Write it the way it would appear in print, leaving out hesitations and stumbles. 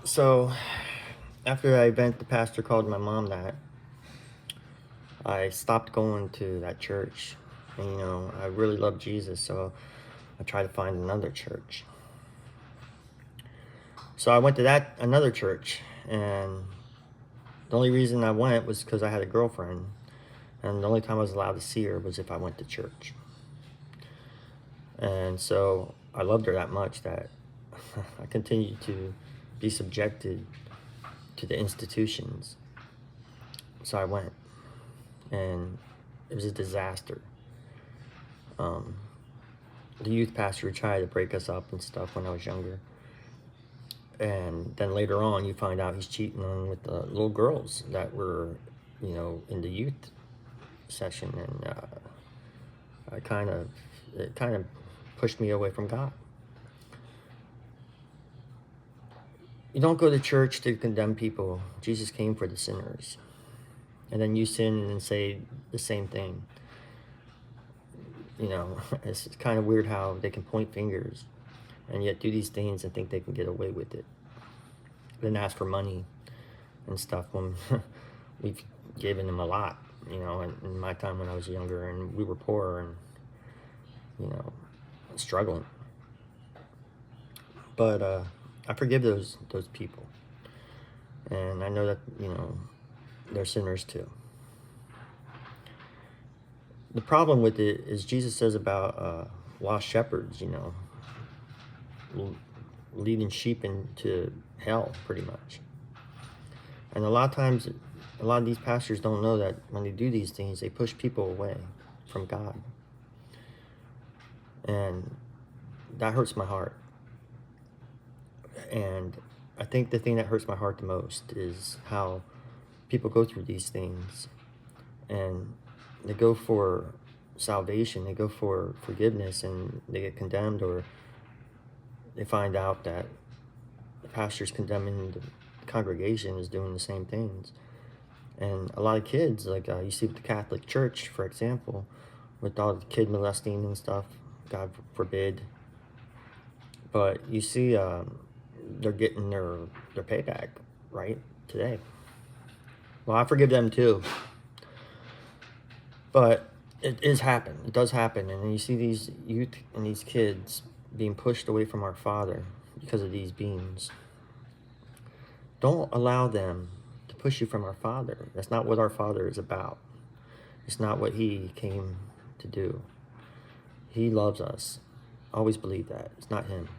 So, after that event, the pastor called my mom that I stopped going to that church. And, I really love Jesus, so I tried to find another church. So I went to another church, and the only reason I went was because I had a girlfriend, and the only time I was allowed to see her was if I went to church. And so I loved her that much that I continued to be subjected to the institutions. So I went, and it was a disaster. The youth pastor tried to break us up and stuff when I was younger. And then later on, you find out he's cheating on with the little girls that were, in the youth session. And it kind of pushed me away from God. You don't go to church to condemn people. Jesus came for the sinners. And then you sin and say the same thing. It's kind of weird how they can point fingers and yet do these things and think they can get away with it. Then ask for money and stuff when we've given them a lot, in my time when I was younger and we were poor and, struggling. But I forgive those people. And I know that, they're sinners too. The problem with it is Jesus says about lost shepherds, leading sheep into hell, pretty much. And a lot of times, a lot of these pastors don't know that when they do these things, they push people away from God. And that hurts my heart. And I think the thing that hurts my heart the most is how people go through these things and they go for salvation, they go for forgiveness, and they get condemned, or they find out that the pastor's condemning the congregation is doing the same things. And a lot of kids, like you see with the Catholic Church, for example, with all the kid molesting and stuff, God forbid. But you see they're getting their payback, right, today. Well, I forgive them too. But it does happen. And you see these youth and these kids being pushed away from our Father because of these beings. Don't allow them to push you from our Father. That's not what our Father is about. It's not what He came to do. He loves us. Always believe that. It's not Him.